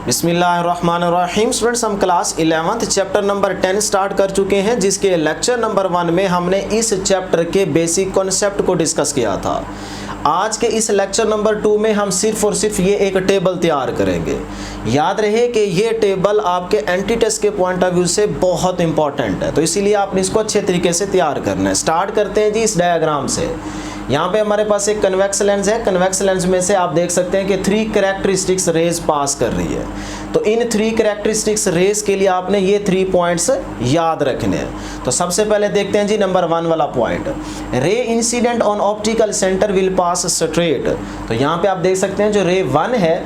बिस्मिल्लाहिर्रहमानिर्रहीम। स्टूडेंट्स, हम class 11th chapter number 10 start कर चुके हैं, जिसके लेक्चर नंबर 1 में हमने इस चैप्टर के बेसिक कॉन्सेप्ट को डिस्कस किया था। आज के इस लेक्चर नंबर 2 में हम सिर्फ और सिर्फ ये एक टेबल तैयार करेंगे। याद रहे कि ये टेबल आपके एंटी टेस्ट के पॉइंट ऑफ व्यू से बहुत इंपॉर्टेंट है, तो इसीलिए आपने इसको अच्छे तरीके से तैयार करना है। स्टार्ट करते हैं जी इस डायग्राम से। यहाँ पे हमारे पास एक कन्वेक्स लेंस है। कन्वेक्स लेंस में से आप देख सकते हैं कि 3 कैरेक्टरिस्टिक्स रेज पास कर रही है। तो इन 3 कैरेक्टरिस्टिक्स रेज के लिए आपने ये 3 पॉइंट्स याद रखने हैं। तो सबसे पहले देखते हैं जी नंबर 1 वाला point, ray incident on optical centre will pass straight. तो यहाँ पे आप देख सकते हैं जो रे 1 है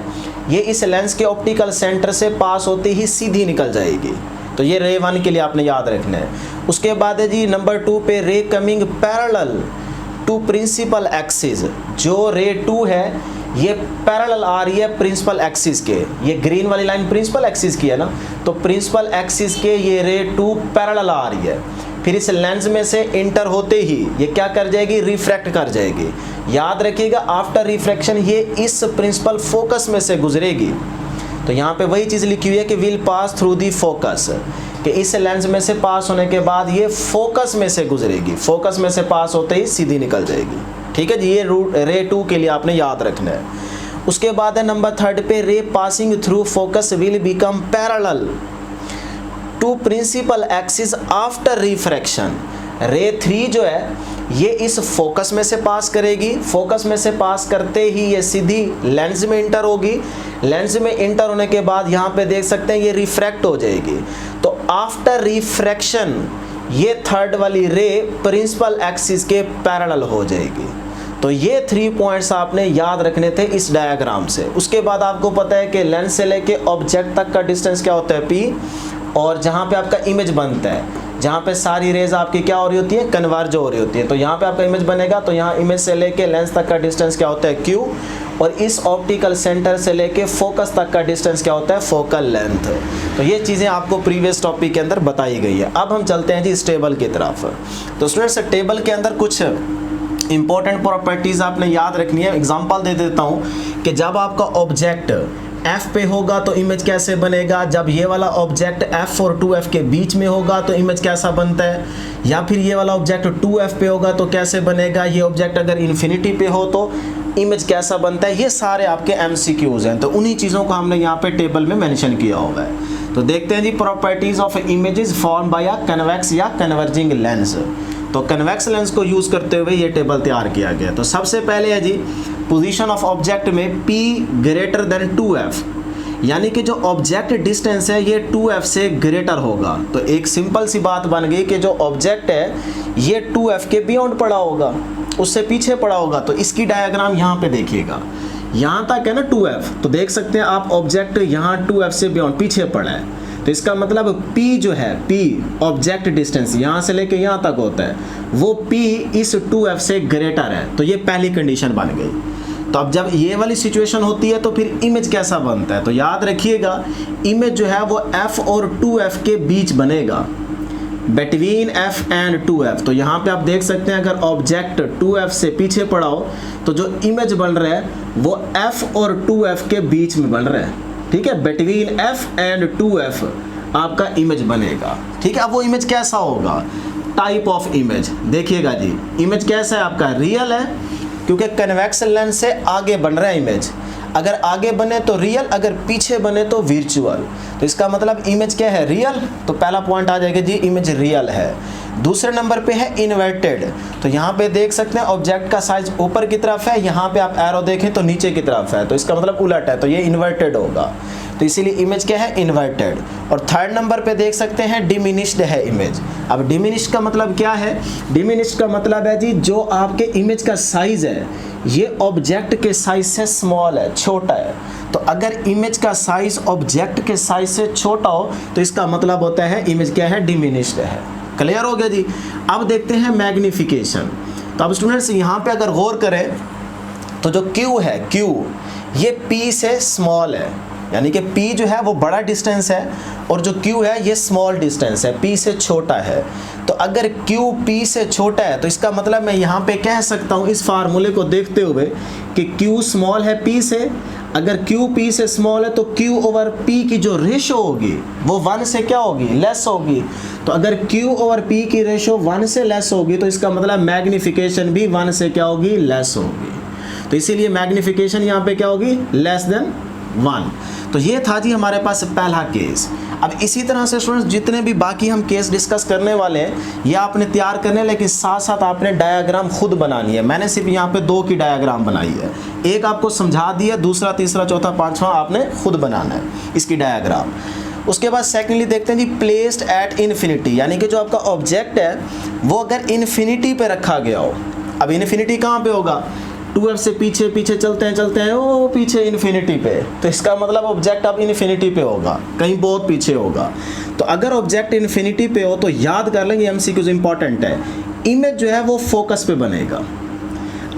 ये इस लेंस के ऑप्टिकल सेंटर से पास होते ही सीधी निकल जाएगी। तो ये रे 1 के लिए आपने याद रखना है। उसके बाद है जी नंबर 2 पे ray coming parallel to principal axis. जो रे 2 है ये पैरेलल आ रही है प्रिंसिपल एक्सिस के। ये ग्रीन वाली लाइन प्रिंसिपल एक्सिस की है ना, तो प्रिंसिपल एक्सिस के ये रे 2 पैरेलल आ रही है। फिर इस लेंस में से इंटर होते ही ये क्या कर जाएगी, रिफ्रैक्ट कर जाएगी। याद रखिएगा आफ्टर रिफ्रैक्शन ये इस प्रिंसिपल फोकस में से गुजरेगी। तो यहाँ पे वही चीज़ लिखी हुई है कि will pass through the focus, कि इस लेंस में से पास होने के बाद ये फोकस में से गुजरेगी। फोकस में से पास होते ही सीधी निकल जाएगी। ठीक है जी, ये रे 2 के लिए आपने याद रखना है। उसके बाद है नंबर 3 पे ray passing through focus will become parallel to principal axis after refraction. Ray 3 जो है ये इस फोकस में से पास करेगी। फोकस में से पास करते ही ये सीधी लेंस में इंटर होगी। लेंस में इंटर होने के बाद यहाँ पे देख सकते हैं ये रिफ्रैक्ट हो जाएगी। तो आफ्टर रिफ्रैक्शन ये 3rd वाली रे प्रिंसिपल एक्सिस के पैरेलल हो जाएगी। तो ये 3 पॉइंट्स आपने याद रखने थे इस डायग्राम से। उसके बाद आपको पता है कि लेंस से लेके ऑब्जेक्ट तक का डिस्टेंस क्या होता है, P, और जहाँ पे आपका इमेज बनता है, जहाँ पे सारी रेज आपकी क्या हो रही होती है, कन्वर्ज हो रही होती है। तो यहाँ पे आपका इमेज बनेगा, तो यहाँ इमेज से लेके लेंस तक का डिस्टेंस क्या होता है, Q, और इस ऑप्टिकल सेंटर से लेके फोकस तक का डिस्टेंस क्या होता है, फोकल लेंथ। तो ये चीज़ें आपको प्रीवियस टॉपिक के अंदर बताई गई है। अब हम चलते हैं जी इस टेबल की तरफ। तो स्टूडेंट्स, टेबल के अंदर कुछ इंपॉर्टेंट प्रॉपर्टीज़ आपने याद रखनी है। एग्जाम्पल दे देता हूँ कि जब आपका ऑब्जेक्ट F पे होगा तो इमेज कैसे बनेगा, जब ये वाला ऑब्जेक्ट F और 2F के बीच में होगा तो इमेज कैसा बनता है, या फिर ये वाला ऑब्जेक्ट 2F पे होगा तो कैसे बनेगा, ये ऑब्जेक्ट अगर इन्फिनिटी पे हो तो इमेज कैसा बनता है। ये सारे आपके MCQs हैं, तो उन्हीं चीज़ों को हमने यहाँ पे टेबल में मेंशन किया हुआ है। तो देखते हैं जी properties of images form by a convex या कन्वर्जिंग लेंस। तो कन्वेक्स लेंस को यूज़ करते हुए ये टेबल तैयार किया गया। तो सबसे पहले है जी पोजीशन ऑफ ऑब्जेक्ट में P ग्रेटर देन 2F, यानी कि जो ऑब्जेक्ट डिस्टेंस है ये 2F से ग्रेटर होगा। तो एक सिंपल सी बात बन गई कि जो ऑब्जेक्ट है ये 2F के बियॉन्ड पड़ा होगा, उससे पीछे पड़ा होगा। तो इसकी डायग्राम यहाँ पे देखिएगा, यहाँ तक है ना 2F, तो देख सकते हैं आप ऑब्जेक्ट यहाँ 2F से बियॉन्ड पीछे पड़ा है। तो इसका मतलब P जो है, P ऑब्जेक्ट डिस्टेंस यहाँ से लेके यहाँ तक होता है, वो P इस 2F से ग्रेटर है। तो ये पहली कंडीशन बन गई। तो अब जब ये वाली सिचुएशन होती है तो फिर इमेज कैसा बनता है, तो याद रखिएगा इमेज जो है वो F और 2F के बीच बनेगा, बिटवीन F एंड 2F। तो यहाँ पे आप देख सकते हैं अगर ऑब्जेक्ट 2F से पीछे पड़ा हो तो जो इमेज बन रहा है वो F और 2F के बीच में बन रहा है। ठीक है, बिटवीन F एंड 2F आपका इमेज बनेगा। ठीक है, अब वो इमेज कैसा होगा, टाइप ऑफ इमेज देखिएगा जी। इमेज कैसा है आपका, रियल है, क्योंकि कन्वेक्स लेंस से आगे बन रहा है इमेज। अगर आगे बने तो रियल, अगर पीछे बने तो वर्चुअल। तो इसका मतलब इमेज क्या है, रियल। तो पहला पॉइंट आ जाएगा जी इमेज रियल है। दूसरे नंबर पे है इन्वर्टेड। तो यहाँ पे देख सकते हैं ऑब्जेक्ट का साइज ऊपर की तरफ है, यहाँ पे आप एरो देखें तो नीचे की तरफ है, तो इसका मतलब उलट है, तो ये इन्वर्टेड होगा। तो इसीलिए इमेज क्या है, इन्वर्टेड। और 3rd नंबर पे देख सकते हैं डिमिनिश्ड है इमेज। अब डिमिनिश्ड का मतलब क्या है, डिमिनिश्ड का मतलब है जी जो आपके इमेज का साइज है ये ऑब्जेक्ट के साइज से स्मॉल है, छोटा है। तो अगर इमेज का साइज ऑब्जेक्ट के साइज से छोटा हो तो इसका मतलब होता है इमेज क्या है, डिमिनिश्ड है। क्लियर हो गया जी। अब देखते हैं मैग्निफिकेशन। तो अब स्टूडेंट्स यहाँ पे अगर गौर करें तो जो Q है, Q ये P से स्मॉल है, यानी कि P जो है वो बड़ा डिस्टेंस है और जो Q है ये स्मॉल डिस्टेंस है, P से छोटा है। तो अगर Q P से छोटा है तो इसका मतलब मैं यहाँ पे कह सकता हूँ इस फार्मूले को देखते हुए कि Q स्मॉल है P से, अगर क्यू पी से स्मॉल है तो क्यू ओवर पी की जो रेशो होगी वो 1 से क्या होगी, लेस होगी। तो अगर क्यू ओवर पी की रेशो 1 से लेस होगी तो इसका मतलब मैग्निफिकेशन भी 1 से क्या होगी, लेस होगी। तो इसीलिए मैग्निफिकेशन यहाँ पे क्या होगी, लेस देन 1। तो ये था जी हमारे पास पहला केस। अब इसी तरह से स्टूडेंट्स जितने भी बाकी हम केस डिस्कस करने वाले हैं ये आपने तैयार करने, लेकिन साथ साथ आपने डायग्राम खुद बनानी है। मैंने सिर्फ यहाँ पे 2 की डायग्राम बनाई है, एक आपको समझा दिया, दूसरा तीसरा चौथा पांचवा आपने खुद बनाना है इसकी डायग्राम। उसके बाद सेकेंडली देखते हैं जी प्लेस्ड एट इन्फिनिटी, यानी कि जो आपका ऑब्जेक्ट है वो अगर इन्फिनिटी पे रखा गया हो। अब इन्फिनिटी कहाँ पे होगा, 2f से पीछे पीछे चलते हैं वो पीछे इन्फिनिटी पे, तो इसका मतलब ऑब्जेक्ट अब इन्फिनिटी पे होगा, कहीं बहुत पीछे होगा। तो अगर ऑब्जेक्ट इन्फिनिटी पे हो तो याद कर लेंगे, एमसीक्यूज इंपॉर्टेंट है, इमेज जो है वो फोकस पे बनेगा।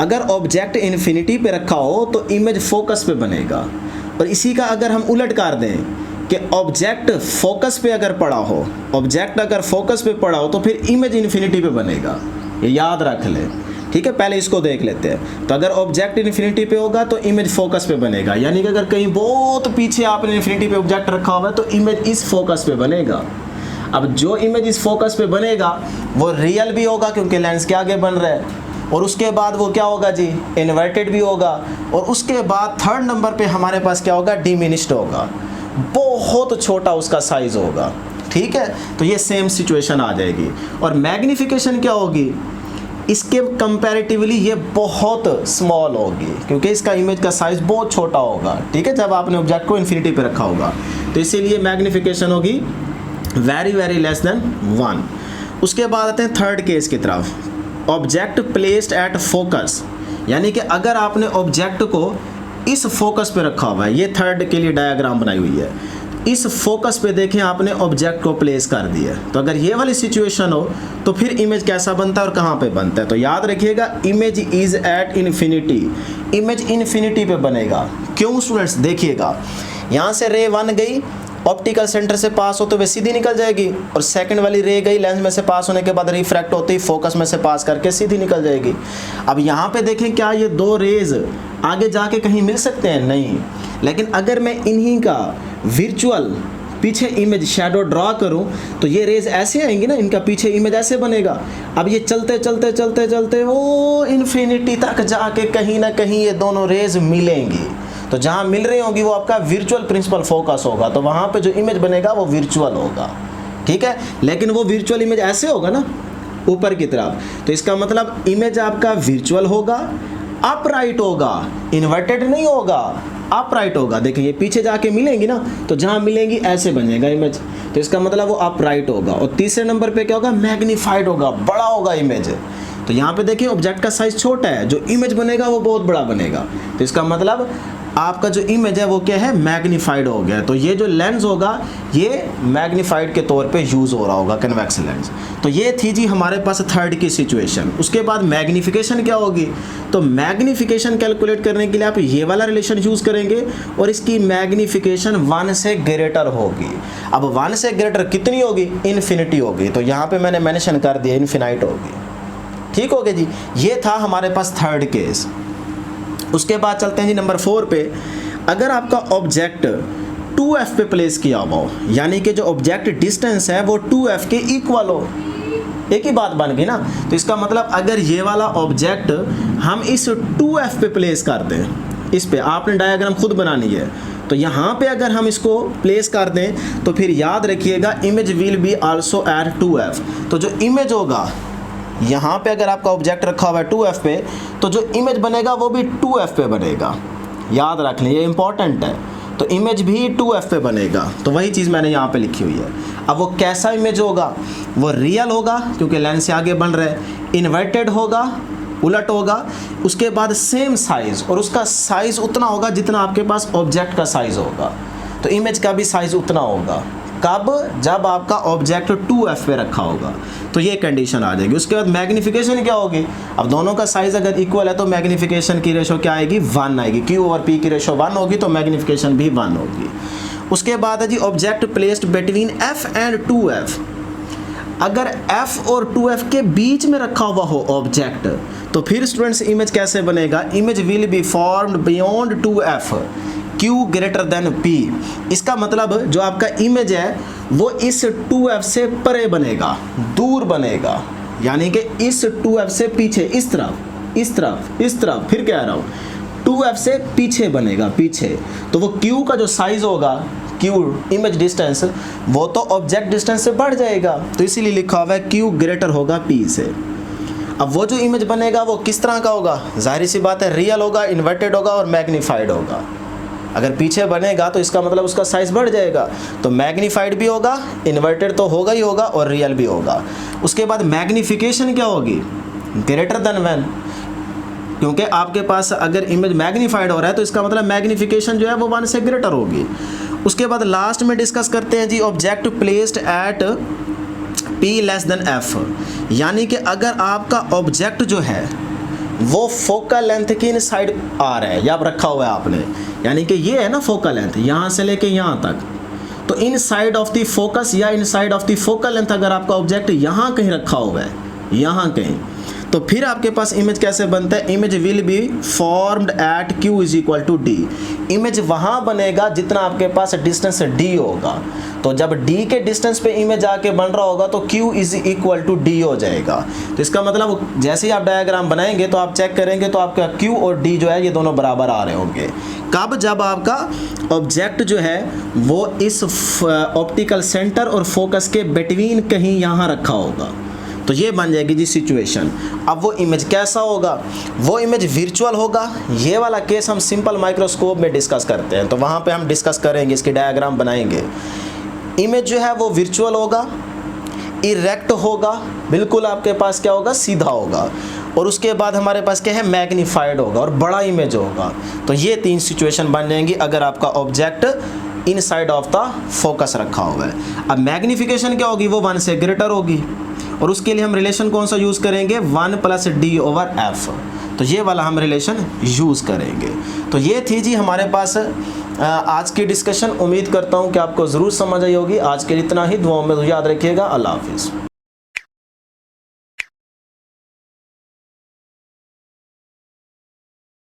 अगर ऑब्जेक्ट इन्फिनिटी पे रखा हो तो इमेज फोकस पे बनेगा। और इसी का अगर हम उलट कर दें कि ऑब्जेक्ट फोकस पे अगर पड़ा हो, ऑब्जेक्ट अगर फोकस पे पड़ा हो तो फिर इमेज इन्फिनिटी पे बनेगा, ये याद रख ले। ठीक है, पहले इसको देख लेते हैं। तो अगर ऑब्जेक्ट इन्फिनिटी पे होगा तो इमेज फोकस पे बनेगा, यानी कि अगर कहीं बहुत पीछे आपने इन्फिनिटी पे ऑब्जेक्ट रखा हुआ है तो इमेज इस फोकस पे बनेगा। अब जो इमेज इस फोकस पे बनेगा वो रियल भी होगा क्योंकि लेंस के आगे बन रहा है, और उसके बाद वो क्या होगा जी, इन्वर्टेड भी होगा, और उसके बाद थर्ड नंबर पे हमारे पास क्या होगा, डिमिनिश्ड होगा, बहुत छोटा उसका साइज होगा। ठीक है, तो ये सेम सिचुएशन आ जाएगी। और मैग्निफिकेशन क्या होगी, इसके कंपैरेटिवली ये बहुत स्मॉल होगी क्योंकि इसका इमेज का साइज बहुत छोटा होगा। ठीक है, जब आपने ऑब्जेक्ट को इन्फिनिटी पे रखा होगा तो इसीलिए मैग्निफिकेशन होगी वेरी वेरी लेस देन 1। उसके बाद आते हैं थर्ड केस की तरफ, ऑब्जेक्ट प्लेस्ड एट फोकस, यानी कि अगर आपने ऑब्जेक्ट को इस फोकस पे रखा हुआ है, ये थर्ड के लिए डायग्राम बनाई हुई है, इस फोकस पे देखें आपने ऑब्जेक्ट को प्लेस कर दिया। तो अगर ये वाली सिचुएशन हो तो फिर इमेज कैसा बनता है और कहाँ पे बनता है, तो याद रखिएगा image is at infinity, image infinity पे बनेगा। क्यों स्टूडेंट्स, देखिएगा यहाँ से रे 1 गई, ऑप्टिकल सेंटर से पास हो तो वे सीधी निकल जाएगी, और सेकंड वाली रे गई लेंस में से पास होने के बाद रिफ्रैक्ट होती फोकस में से पास करके सीधी निकल जाएगी। अब यहाँ पे देखें क्या ये 2 रेज आगे जाके कहीं मिल सकते हैं, नहीं। लेकिन अगर मैं इन्हीं का विर्चुअल पीछे इमेज शैडो ड्रॉ करूं तो ये रेज ऐसे आएंगी ना, इनका पीछे इमेज ऐसे बनेगा। अब ये चलते चलते चलते चलते वो इन्फिनिटी तक जाके कहीं ना कहीं ये दोनों रेज मिलेंगी, तो जहाँ मिल रही होगी वो आपका विर्चुअल प्रिंसिपल फोकस होगा, तो वहाँ पे जो इमेज बनेगा वो विर्चुअल होगा। ठीक है, लेकिन वो विर्चुअल इमेज ऐसे होगा ना ऊपर की तरफ, तो इसका मतलब इमेज आपका विर्चुअल होगा, अपराइट होगा, इन्वर्टेड नहीं होगा, अपराइट होगा। देखिए ये पीछे जाके मिलेंगी ना, तो जहाँ मिलेंगी ऐसे बनेगा इमेज, तो इसका मतलब वो अपराइट होगा। और तीसरे नंबर पे क्या होगा, मैग्नीफाइड होगा, बड़ा होगा इमेज। तो यहाँ पे देखिए ऑब्जेक्ट का साइज छोटा है, जो इमेज बनेगा वो बहुत बड़ा बनेगा, तो इसका मतलब आपका जो इमेज है वो क्या है, मैग्नीफाइड हो गया। तो ये जो लेंस होगा ये मैग्नीफाइड के तौर पे यूज़ हो रहा होगा, कन्वेक्स लेंस। तो ये थी जी हमारे पास थर्ड की सिचुएशन। उसके बाद मैग्नीफिकेशन क्या होगी, तो मैग्नीफिकेशन कैलकुलेट करने के लिए आप ये वाला रिलेशन यूज़ करेंगे और इसकी मैग्नीफिकेशन 1 से ग्रेटर होगी। अब 1 से ग्रेटर कितनी होगी, इन्फिनिटी होगी, तो यहाँ पर मैंने मेंशन कर दिया इन्फिनाइट होगी। ठीक हो गया जी, ये था हमारे पास थर्ड केस। उसके बाद चलते हैं जी नंबर 4 पे। अगर आपका ऑब्जेक्ट 2f पे प्लेस किया हुआ हो, यानी कि जो ऑब्जेक्ट डिस्टेंस है वो 2f के इक्वल हो, एक ही बात बन गई ना। तो इसका मतलब अगर ये वाला ऑब्जेक्ट हम इस 2f पे प्लेस कर दें, इस पे आपने डायग्राम खुद बनानी है, तो यहाँ पे अगर हम इसको प्लेस कर दें तो फिर याद रखिएगा image will be also at 2f। तो जो इमेज होगा यहाँ पे अगर आपका ऑब्जेक्ट रखा हुआ है 2f पे, तो जो इमेज बनेगा वो भी 2f पे बनेगा, याद रख लें, ये इंपॉर्टेंट है। तो इमेज भी 2f पे बनेगा, तो वही चीज़ मैंने यहाँ पे लिखी हुई है। अब वो कैसा इमेज होगा, वो रियल होगा क्योंकि लेंस से आगे बन रहा है, इन्वर्टेड होगा, उलट होगा, उसके बाद सेम साइज़, और उसका साइज़ उतना होगा जितना आपके पास ऑब्जेक्ट का साइज़ होगा, तो इमेज का भी साइज़ उतना होगा। कब, जब आपका ऑब्जेक्ट 2f पे रखा होगा, तो ये कंडीशन आ जाएगी। उसके बाद मैग्नीफिकेशन क्या होगी, अब दोनों का साइज अगर इक्वल है तो मैग्नीफिकेशन की रेशो क्या आएगी, 1 आएगी। Q और P की रेशो 1 होगी तो मैग्नीफिकेशन भी 1 होगी। उसके बाद है जी object placed between f and 2f। अगर f और 2f के बीच में रखा हुआ हो ऑब्जेक्ट, तो फिर स्टूडेंट्स इमेज कैसे बनेगा, image will be formed beyond 2f। Q greater than P। इसका मतलब जो आपका इमेज है वो इस 2F से परे बनेगा, दूर बनेगा, यानी कि इस 2F से पीछे, इस तरफ, इस तरफ, इस तरफ, फिर कह रहा हूँ 2F से पीछे बनेगा, पीछे। तो वो Q का जो साइज होगा, Q इमेज डिस्टेंस, वो तो ऑब्जेक्ट डिस्टेंस से बढ़ जाएगा, तो इसीलिए लिखा हुआ है Q ग्रेटर होगा P से। अब वो जो इमेज बनेगा वो किस तरह का होगा, जाहिर सी बात है रियल होगा, इन्वर्टेड होगा और मैग्नीफाइड होगा। अगर पीछे बनेगा तो इसका मतलब उसका साइज बढ़ जाएगा, तो मैग्नीफाइड भी होगा, इन्वर्टेड तो होगा ही होगा और रियल भी होगा। उसके बाद मैग्नीफिकेशन क्या होगी, ग्रेटर देन 1, क्योंकि आपके पास अगर इमेज मैग्नीफाइड हो रहा है तो इसका मतलब मैग्नीफिकेशन जो है वो 1 से ग्रेटर होगी। उसके बाद लास्ट में डिस्कस करते हैं जी object placed at P less than F, यानी कि अगर आपका ऑब्जेक्ट जो है वो फोकल लेंथ की इन साइड आ रहा है, या आप रखा हुआ है आपने, यानी कि ये है ना फोकल लेंथ, यहाँ से लेके यहाँ तक, तो inside of the focus या inside of the focal length अगर आपका ऑब्जेक्ट यहाँ कहीं रखा हुआ है, यहाँ कहीं, तो फिर आपके पास इमेज कैसे बनता है, image will be formed at Q is equal to D। Image वहाँ बनेगा जितना आपके पास डिस्टेंस D होगा, तो जब D के डिस्टेंस पे इमेज आके बन रहा होगा तो Q is equal to D हो जाएगा। तो इसका मतलब जैसे ही आप डायग्राम बनाएंगे तो आप चेक करेंगे तो आपका Q और D जो है ये दोनों बराबर आ रहे होंगे। कब, जब आपका ऑब्जेक्ट जो है वो इस ऑप्टिकल सेंटर और फोकस के बिटवीन कहीं यहाँ रखा होगा, तो ये बन जाएगी जी सिचुएशन। अब वो इमेज कैसा होगा, वो इमेज वर्चुअल होगा। ये वाला केस हम सिंपल माइक्रोस्कोप में डिस्कस करते हैं, तो वहाँ पे हम डिस्कस करेंगे, इसकी डायग्राम बनाएंगे। इमेज जो है वो वर्चुअल होगा, इरेक्ट होगा, बिल्कुल आपके पास क्या होगा, सीधा होगा, और उसके बाद हमारे पास क्या है, मैग्नीफाइड होगा और बड़ा इमेज होगा। तो ये 3 सिचुएशन बन जाएंगी अगर आपका object in side of the focus रखा हुआ है। अब मैग्नीफिकेशन क्या होगी, वो 1 से ग्रेटर होगी, और उसके लिए हम रिलेशन कौन सा यूज़ करेंगे, 1 + D/F। तो ये वाला हम रिलेशन यूज़ करेंगे। तो ये थी जी हमारे पास आज की डिस्कशन। उम्मीद करता हूँ कि आपको ज़रूर समझ आई होगी। आज के लिए इतना ही, दुआओं में याद रखिएगा। अल्लाह हाफिज़।